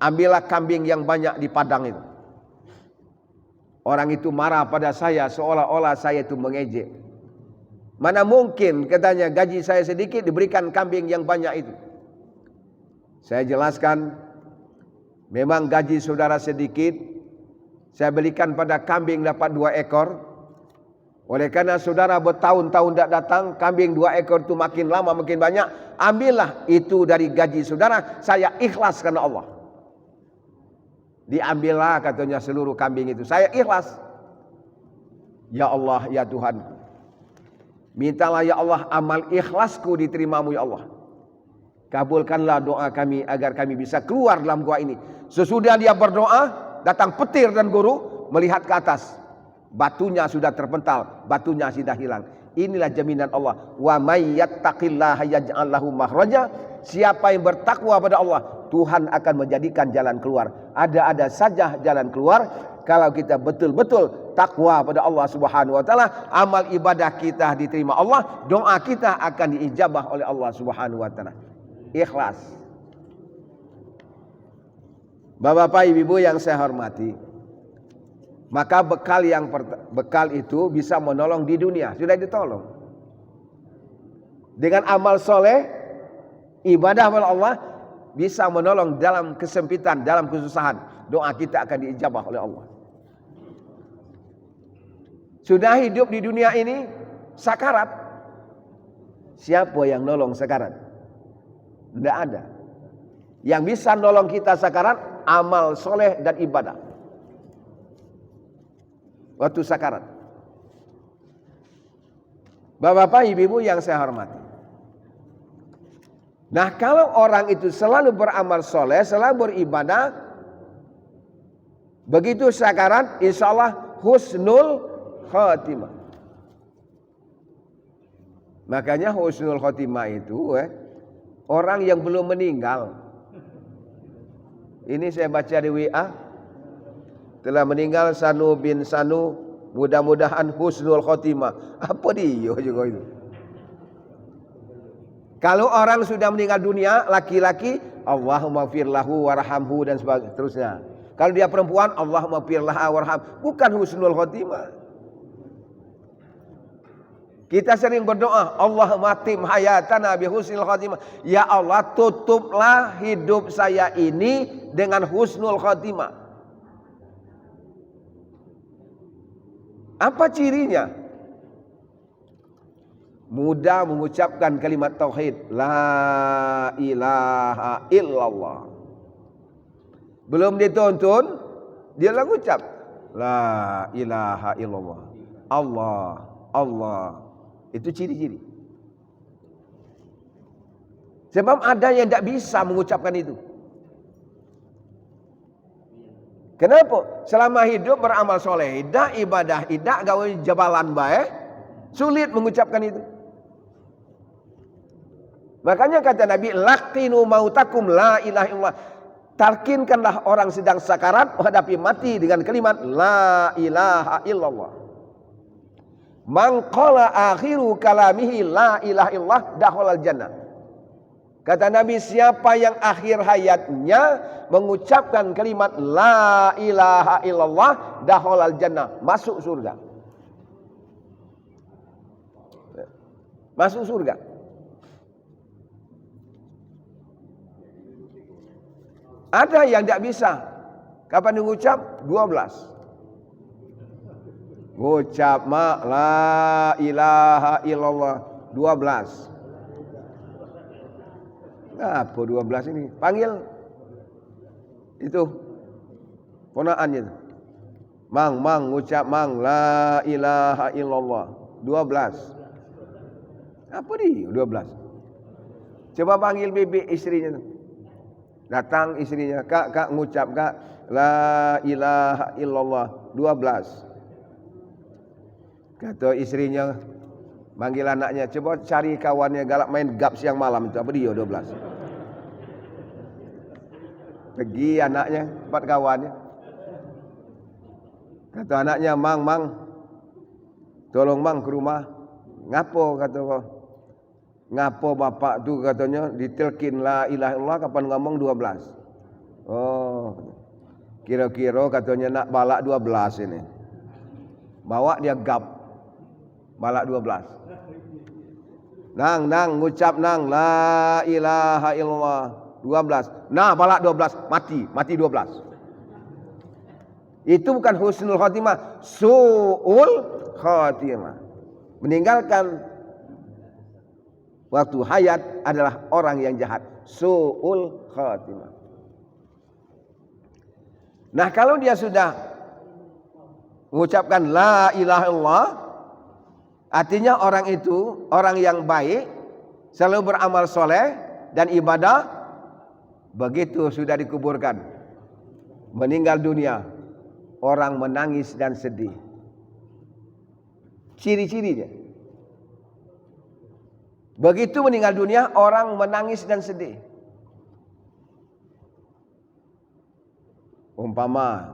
ambillah kambing yang banyak di padang itu. Orang itu marah pada saya seolah-olah saya itu mengejek. Mana mungkin, katanya, gaji saya sedikit diberikan kambing yang banyak itu. Saya jelaskan, memang gaji saudara sedikit, saya berikan pada kambing dapat 2 ekor. Oleh karena saudara bertahun-tahun tidak datang, kambing 2 ekor itu makin lama makin banyak, ambillah itu dari gaji saudara, saya ikhlas karena Allah. Diambillah, katanya, seluruh kambing itu, saya ikhlas. Ya Allah, ya Tuhan, mintalah ya Allah amal ikhlasku diterima-Mu ya Allah. Kabulkanlah doa kami agar kami bisa keluar dalam gua ini. Sesudah dia berdoa, datang petir dan guru melihat ke atas. Batunya sudah terpental, batunya sudah hilang. Inilah jaminan Allah. Wa may yattaqillaha yaj'al lahu makhraja. Siapa yang bertakwa pada Allah, Tuhan akan menjadikan jalan keluar. Ada-ada saja jalan keluar kalau kita betul-betul takwa pada Allah Subhanahu wa taala. Amal ibadah kita diterima Allah, doa kita akan diijabah oleh Allah Subhanahu wa taala. Ikhlas. Bapak-bapak, ibu-ibu yang saya hormati, maka bekal itu bisa menolong di dunia, sudah ditolong. Dengan amal soleh, ibadah kepada Allah bisa menolong dalam kesempitan, dalam kesusahan. Doa kita akan diijabah oleh Allah. Sudah hidup di dunia ini, sakarat. Siapa yang nolong sakarat? Tidak ada. Yang bisa nolong kita sakarat, amal soleh dan ibadah. Waktu sakarat. Bapak-bapak, ibu-ibu yang saya hormati. Nah, kalau orang itu selalu beramal soleh, selalu beribadah, begitu sakarat, insya Allah husnul khotimah. Makanya husnul khotimah itu orang yang belum meninggal. Ini saya baca di WA, telah meninggal Sanu bin Sanu, mudah-mudahan husnul khotimah. Apa dia juga itu? Kalau orang sudah meninggal dunia, laki-laki, Allahumma firlahu warhamhu dan seterusnya. Kalau dia perempuan, Allahumma firlaha warham. Bukan husnul khotimah. Kita sering berdoa, Allahumma tim hayatana bi husnul khotimah. Ya Allah, tutuplah hidup saya ini dengan husnul khotimah. Apa cirinya? Mudah mengucapkan kalimat tauhid, la ilaha illallah. Belum dituntun, Dia lah ucap la ilaha illallah. Allah. Itu ciri-ciri. Sebab ada yang tidak bisa mengucapkan itu. Kenapa? Selama hidup beramal soleh, tidak ibadah, tidak gawe jabalan baik, sulit mengucapkan itu. Makanya kata Nabi, laqinu mautakum la ilaha illallah. Talkinkanlah orang sedang sakarat menghadapi mati dengan kalimat la ilaha illallah. Man qala akhiru kalamihi la ilaha illallah dakhalal jannah. Kata Nabi, siapa yang akhir hayatnya mengucapkan kalimat la ilaha illallah dakhalal jannah, masuk surga. Masuk surga. Ada yang tidak bisa. Kapan mengucap? 12. Ngucap la ilaha illallah 12. Apa 12 ini? Panggil itu ponaannya. Mang, ngucap mang la ilaha illallah 12. Apa nih 12? Coba panggil bibi istrinya. Datang istrinya, kak ngucap kak la ilaha illallah 12. Kata istrinya, manggil anaknya, coba cari kawannya galak main gap siang malam itu, apa dia 12. Pergi anaknya, tempat kawannya. Kata anaknya, mang, tolong mang ke rumah. Ngapo kata kau? Ngapo bapak tu katanya ditelkin la ilaha illallah kapan ngomong 12. Oh, kira-kira katanya nak balak 12 ini. Bawa dia gap balak 12. Nang ngucap nang la ilaha illallah 12. Nah balak 12 mati 12. Itu bukan husnul khatimah, su'ul khatimah. Meninggalkan waktu hayat adalah orang yang jahat, su'ul khatimah. Nah, kalau dia sudah mengucapkan la ilaha illallah, artinya orang itu orang yang baik, selalu beramal soleh dan ibadah. Begitu sudah dikuburkan, meninggal dunia, orang menangis dan sedih. Ciri-cirinya. Begitu meninggal dunia, orang menangis dan sedih. Umpama.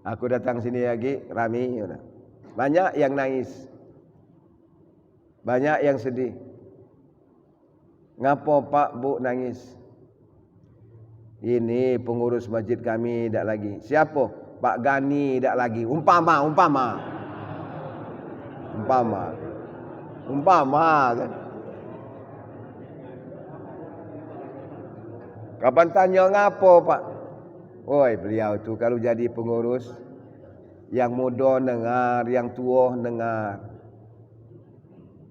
Aku datang sini lagi, rame. Banyak yang nangis. Banyak yang sedih. Ngapo Pak Bu nangis? Ini pengurus masjid kami tidak lagi. Siapa? Pak Gani tidak lagi. Umpama kan. Kapan tanya ngapo Pak? Woi beliau tu kalau jadi pengurus, yang muda dengar, yang tua dengar.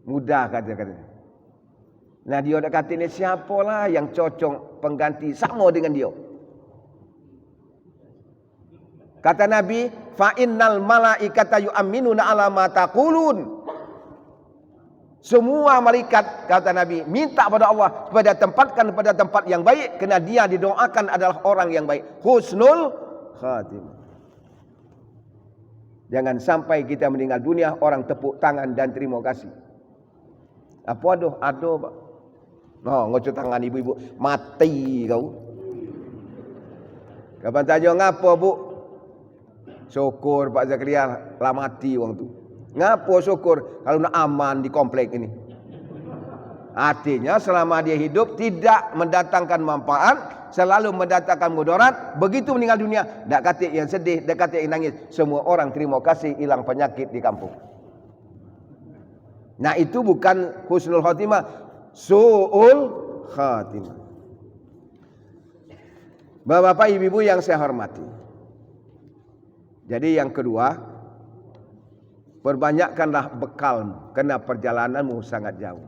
Mudah kata-kata. Nah dia nak kata ni siapalah yang cocok pengganti sama dengan dia. Kata Nabi, fa innal malaikata yu'minuna ala ma taqulun. Semua malaikat kata Nabi minta pada Allah supaya tempatkan pada tempat yang baik, kerana dia didoakan adalah orang yang baik. Husnul khatimah. Jangan sampai kita meninggal dunia orang tepuk tangan dan terima kasih. Apa aduh Pak. No, ngocut tangan ibu-ibu, mati kau. Kapan tanya ngapa Bu? Syukur Pak Zakaria lah mati orang tu. Ngapa syukur kalau nak aman di komplek ini? Artinya selama dia hidup tidak mendatangkan manfaat, selalu mendatangkan mudarat. Begitu meninggal dunia, dak kata yang sedih, dak kata yang nangis. Semua orang terima kasih, hilang penyakit di kampung. Nah itu bukan husnul khatimah, su'ul khatimah. Bapak-bapak, ibu-ibu yang saya hormati. Jadi yang kedua, perbanyakkanlah bekalmu, kerana perjalananmu sangat jauh.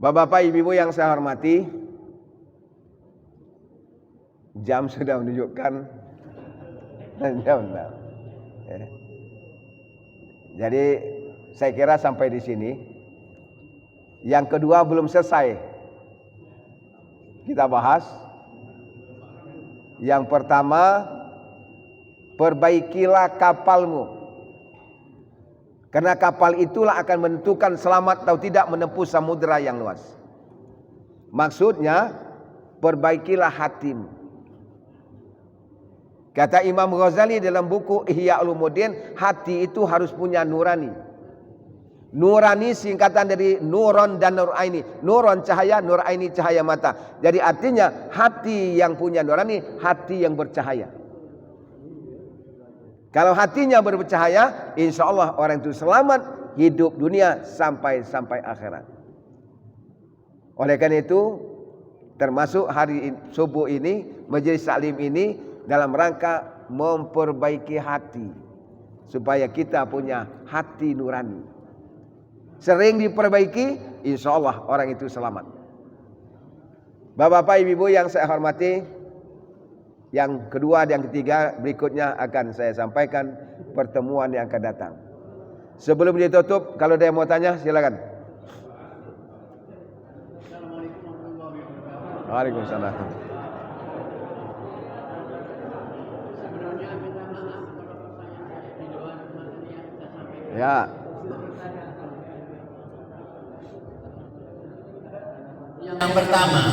Bapak-bapak, ibu-ibu yang saya hormati, Jam sudah menunjukkan jam 6. Ya. Jadi saya kira sampai di sini. Yang kedua belum selesai kita bahas. Yang pertama, perbaikilah kapalmu. Karena kapal itulah akan menentukan selamat atau tidak menempuh samudera yang luas. Maksudnya, perbaikilah hatimu. Kata Imam Ghazali dalam buku Ihya Ulumuddin, hati itu harus punya nurani. Nurani singkatan dari nuron dan nuraini. Nuron cahaya, nuraini cahaya mata. Jadi artinya hati yang punya nurani, hati yang bercahaya. Kalau hatinya bercahaya, insya Allah orang itu selamat hidup dunia sampai akhirat. Oleh karena itu, termasuk hari subuh ini, majelis taklim ini dalam rangka memperbaiki hati supaya kita punya hati nurani. Sering diperbaiki, insya Allah orang itu selamat. Bapak-bapak, ibu-ibu yang saya hormati, yang kedua dan yang ketiga berikutnya akan saya sampaikan pertemuan yang akan datang. Sebelum ditutup, kalau ada yang mau tanya silakan. Assalamualaikum warahmatullahi wabarakatuh. Waalaikumsalam. Sebelumnya minta maaf kalau pertanyaan saya di luar materi yang kita sampaikan. Ya. Yang pertama,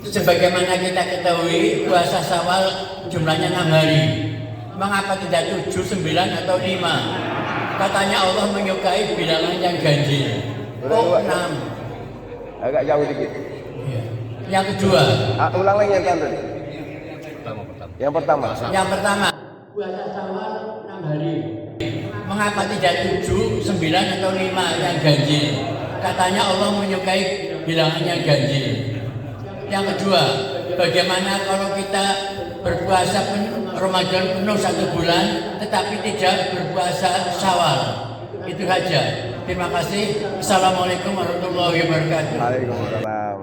sebagaimana kita ketahui puasa Syawal jumlahnya 6 hari. Mengapa tidak 7, 9 atau 5? Katanya Allah menyukai bilangan yang ganjil. Oh, 6. Agak jauh dikit. Yang kedua, Ulang lagi yang tadi. Yang pertama. Yang pertama, puasa Syawal 6 hari. Mengapa tidak 7, 9 atau 5 yang ganjil? Katanya Allah menyukai bilangan yang ganjil. Yang kedua, bagaimana kalau kita berpuasa Ramadan penuh 1 bulan tetapi tidak berpuasa Syawal? Itu saja. Terima kasih. Assalamualaikum warahmatullahi wabarakatuh. Waalaikumsalam.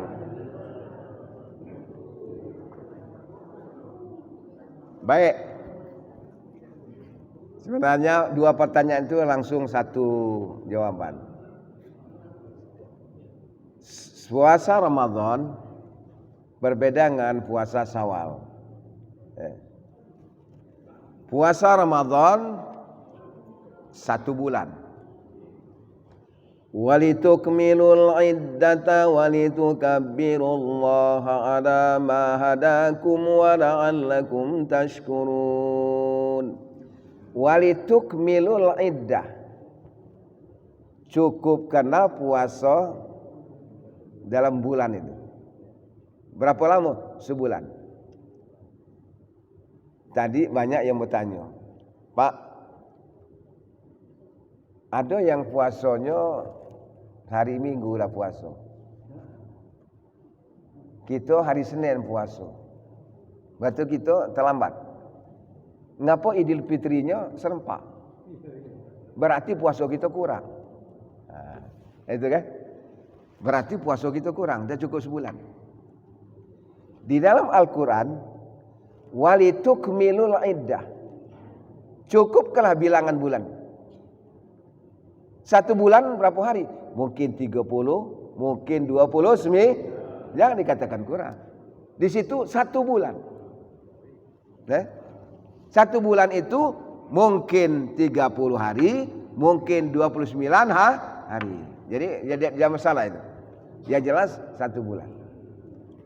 Baik. Sebenarnya 2 pertanyaan itu langsung 1 jawaban. Puasa Ramadan berbeda dengan puasa Syawal. Puasa Ramadan 1 bulan. Walitukmilul iddata walitukabbirullaha ala ma hadakum wa la'allakum tashkurun. Walitukmilul iddah. Cukupkanlah puasa dalam bulan itu. Berapa lama? Sebulan. Tadi banyak yang bertanya, Pak, ada yang puasanya hari Minggu lah puasa. Kita hari Senin puasa. Berarti kita terlambat. Ngapa Idul Fitrinya serempak? Berarti puasa kita kurang. Itu kan? Berarti puasa kita kurang, dah cukup sebulan. Di dalam Al-Quran, walitukmilul iddah. Cukupkanlah bilangan bulan. 1 bulan berapa hari? Mungkin 30, mungkin 29. Jangan dikatakan kurang. Di situ 1 bulan. 1 bulan itu mungkin 30 hari, mungkin 29 hari. Jadi jangan masalah itu. Ya jelas 1 bulan.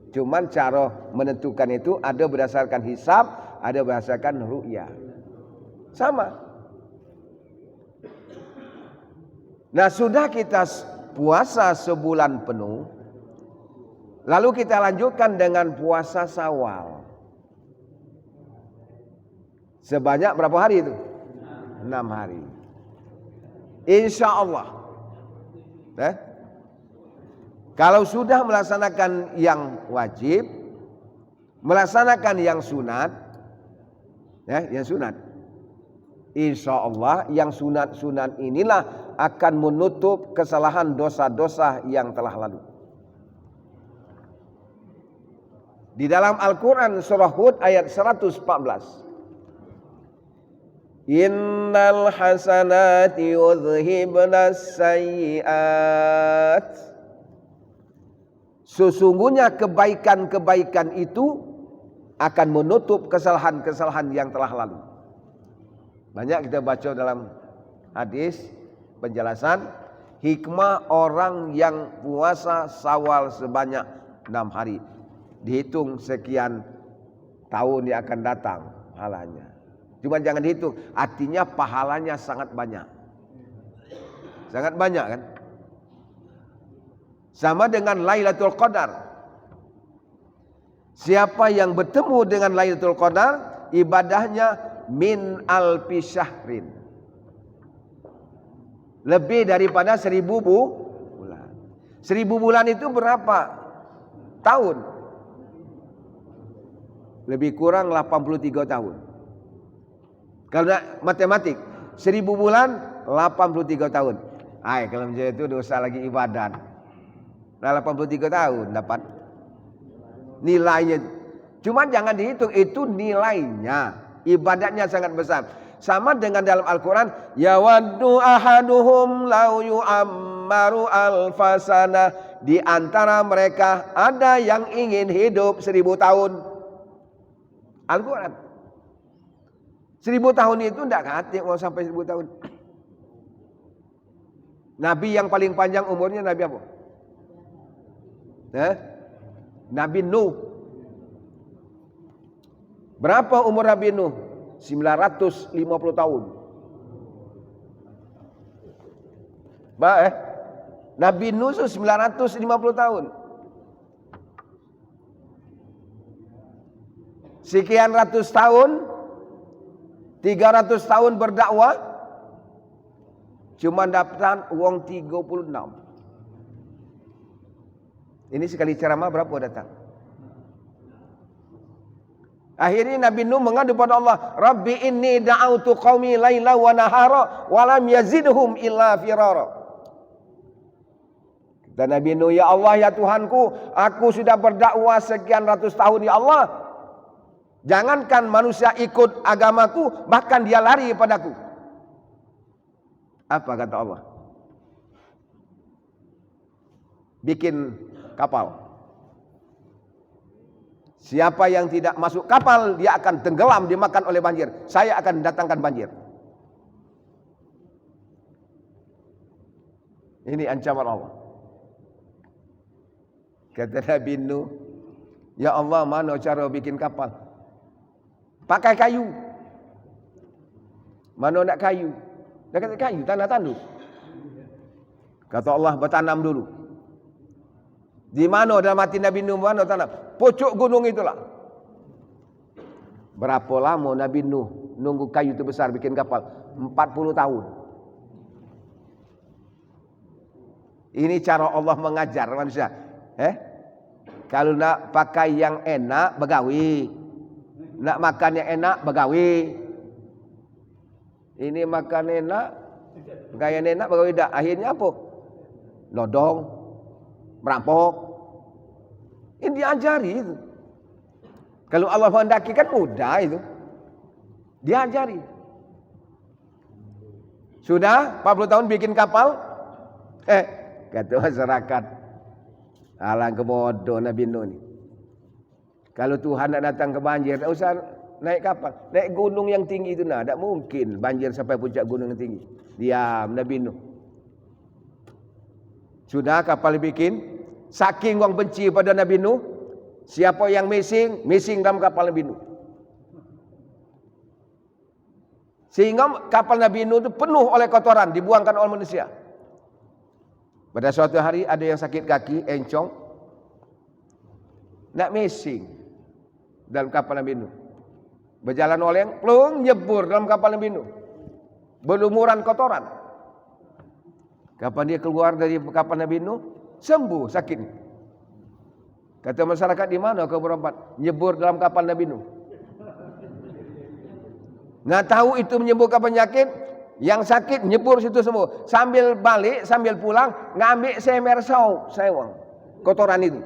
Cuman cara menentukan itu ada berdasarkan hisab, ada berdasarkan ru'yah. Sama. Nah, sudah kita puasa sebulan penuh, lalu kita lanjutkan dengan puasa Syawal. Sebanyak berapa hari itu? 6 hari. Insya Allah. Kalau sudah melaksanakan yang wajib, melaksanakan yang sunat, yang sunat, insya Allah yang sunat-sunat inilah akan menutup kesalahan dosa-dosa yang telah lalu. Di dalam Al-Quran surah Hud ayat 114. Innal hasanati yudhhibnas sayyi'at. Sesungguhnya kebaikan-kebaikan itu akan menutup kesalahan-kesalahan yang telah lalu. Banyak kita baca dalam hadis penjelasan hikmah orang yang puasa Syawal sebanyak 6 hari. Dihitung sekian tahun yang akan datang pahalanya. Cuma jangan dihitung, artinya pahalanya sangat banyak. Sangat banyak kan? Sama dengan Lailatul Qadar. Siapa yang bertemu dengan Lailatul Qadar, ibadahnya min alfi syahrin. Lebih daripada 1000 bulan. 1000 bulan itu berapa tahun? Lebih kurang 83 tahun. Kalau matematik, 1000 bulan 83 tahun. Kalau macam itu dosa lagi ibadat. Nah 83 tahun dapat nilainya. Cuma jangan dihitung, itu nilainya. Ibadatnya sangat besar. Sama dengan dalam Al-Quran, yawaddu ahaduhum lau yu'ammaru alfasana. Di antara mereka ada yang ingin hidup 1000 tahun. Al-Quran 1000 tahun itu tidak kata mau sampai 1000 tahun. Nabi yang paling panjang umurnya Nabi apa? Nabi Nuh. Berapa umur Nabi Nuh? 950 tahun. Nabi Nuh itu 950 tahun. Sekian ratus tahun, 300 tahun berdakwah, cuma dapat uang 36. Ini sekali ceramah berapa datang? Akhirnya Nabi Nuh mengadu pada Allah, Rabbi inni da'autu qaumi laila wa nahara wa lam yazidhum illa firara. Dan Nabi Nuh, ya Allah ya Tuhanku, aku sudah berdakwah sekian ratus tahun ya Allah. Jangankan manusia ikut agamaku, bahkan dia lari padaku. Apa kata Allah? Bikin kapal. Siapa yang tidak masuk kapal, dia akan tenggelam, dimakan oleh banjir. Saya akan datangkan banjir. Ini ancaman Allah. Kata Nabi Nuh, ya Allah, mana cara bikin kapal? Pakai kayu. Mana nak kayu? Dia kata kayu, tanah tanduk. Kata Allah, bertanam dulu. Di mana dalam hati Nabi Nuh, mana tanam? Pucuk gunung itulah. Berapa lama Nabi Nuh nunggu kayu itu besar bikin kapal? 40 tahun. Ini cara Allah mengajar manusia. Kalau nak pakai yang enak, begawi. Nak makan yang enak, begawi. Ini makan enak, gaya enak, begawi tak. Akhirnya apa? Nodong, merampok. Ini diajari itu. Kalau Allah menghendaki kan mudah itu. Diajari. Sudah 40 tahun bikin kapal. Kata masyarakat, alang kebodoh Nabi Nuh ni. Kalau Tuhan nak datang ke banjir, tak usah naik kapal. Naik gunung yang tinggi itu nak. Tak mungkin banjir sampai puncak gunung yang tinggi. Diam Nabi Nuh. Sudah kapal dibikin. Saking orang benci pada Nabi Nuh. Siapa yang mising dalam kapal Nabi Nuh. Sehingga kapal Nabi Nuh itu penuh oleh kotoran. Dibuangkan oleh manusia. Pada suatu hari ada yang sakit kaki, encong. Nak mising dalam kapal Nabi Nuh. Berjalan oleng, plung, nyebur dalam kapal Nabi Nuh. Berlumuran kotoran. Kapan dia keluar dari kapal Nabi Nuh, sembuh sakit. Kata masyarakat, di mana kau berobat? Nyebur dalam kapal Nabi Nuh. Nggak tahu itu menyembuhkan penyakit. Yang sakit nyebur situ semua. Sambil balik, sambil pulang, ngambil semer sewang kotoran itu.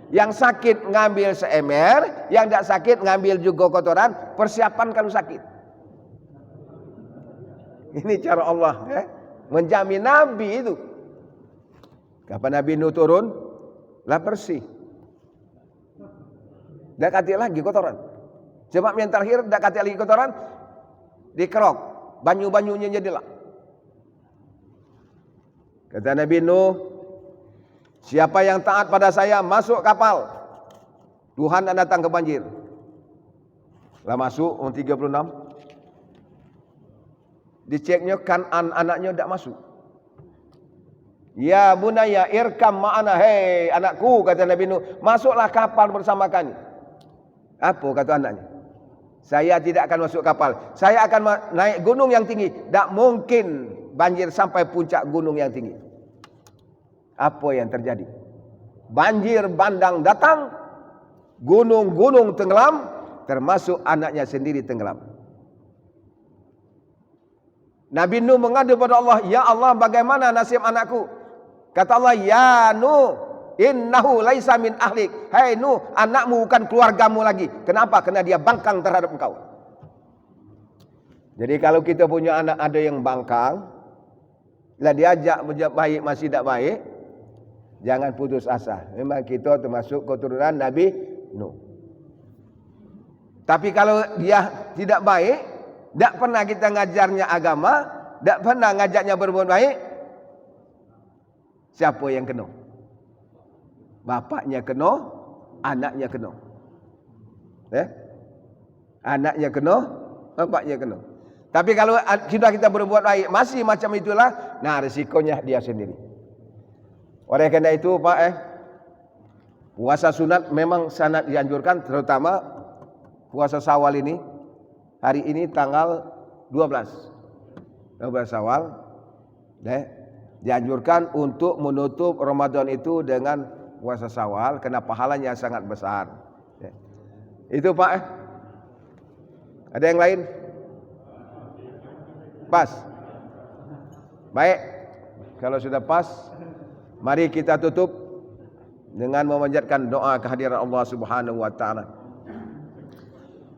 Yang sakit ngambil seember, yang tidak sakit ngambil juga kotoran. Persiapan kalau sakit. Ini cara Allah menjamin Nabi itu. Kapan Nabi Nuh turun, lah bersih. Tidak kati lagi kotoran. Sebab yang terakhir tidak kati lagi kotoran, dikerok, banyu-banyunya jadilah. Kata Nabi Nuh, siapa yang taat pada saya masuk kapal, Tuhan akan datang ke banjir. Lah masuk 36. Diceknya kan anaknya tidak masuk. Ya bunaya irkam ma'ana, hei anakku, kata Nabi Nuh, masuklah kapal bersama kami. Apa kata anaknya? Saya tidak akan masuk kapal. Saya akan naik gunung yang tinggi. Tak mungkin banjir sampai puncak gunung yang tinggi. Apa yang terjadi? Banjir bandang datang, gunung-gunung tenggelam, termasuk anaknya sendiri tenggelam. Nabi Nuh mengadu pada Allah, ya Allah, bagaimana nasib anakku? Kata Allah, ya Nuh, innahu laisa min ahlik. Hai Nuh, anakmu bukan keluargamu lagi. Kenapa? Karena dia bangkang terhadap engkau. Jadi kalau kita punya anak ada yang bangkang, lah diajak baik masih tidak baik, jangan putus asa. Memang kita termasuk keturunan Nabi Nuh. Tapi kalau dia tidak baik, tidak pernah kita ngajarnya agama, tidak pernah ngajaknya berbuat baik, siapa yang kena? Bapaknya kena, anaknya kena. Anaknya kena, bapaknya kena. Tapi kalau kita berbuat baik masih macam itulah, nah risikonya dia sendiri. Oleh karena itu Pak, puasa sunat memang sangat dianjurkan, terutama puasa Syawal ini. Hari ini tanggal 12 Syawal, dianjurkan untuk menutup Ramadan itu dengan puasa Syawal karena pahalanya sangat besar. Itu Pak. Ada yang lain? Pas. Baik. Kalau sudah pas, mari kita tutup dengan memanjatkan doa kehadiran Allah Subhanahu wa taala.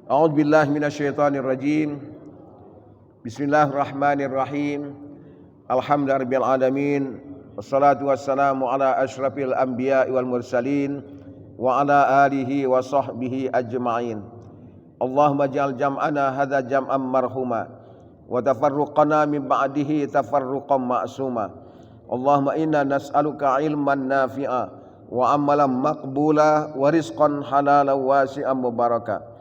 A'udzu billahi minasyaitonir rajim. Bismillahirrahmanirrahim. Alhamdulillahirabbil alamin. Wassalatu wassalamu ala asyrafil anbiya'i wal mursalin wa ala alihi wa sahbihi ajma'in. Allahumma ja'al jam'ana hadza jam'an marhuma wa tafarruqana min ba'dihi tafarruqan ma'suma. Allahumma inna nas'aluka ilman nafi'a wa amalan maqbula wa rizqan halalan wasi'an mubaraka.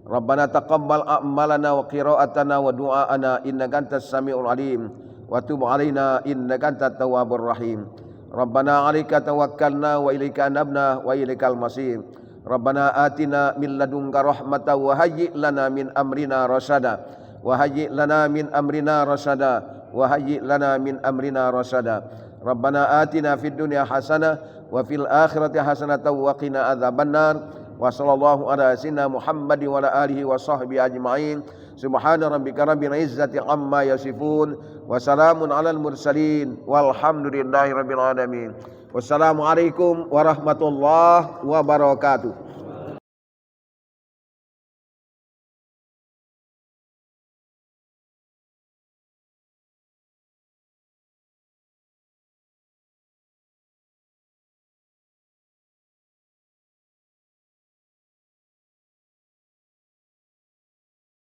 Rabbana taqabbal a'malana wa qira'atana wa du'aana innaka antas samiul alim wa tub 'alaina innaka antat tawwabur rahim. Rabbana 'alaika tawakkalna wa ilaika anabna wa ilaikal masir. Rabbana atina min ladunka rahmatan wa hayyi' lana min amrina rasada wa hayyi' lana min amrina rasada wa hayyi' lana min amrina rasada. Rabbana atina fid dunya hasanah wa fil akhirati hasanatan wa qina adzabannar. Wa sallallahu ala sayyidina Muhammad wa ala alihi wa sahbihi ajma'in. Subhana rabbika rabbil izzati amma yasifun wa salamun alal mursalin walhamdulillahi rabbil alamin. Wassalamualaikum warahmatullahi wabarakatuh.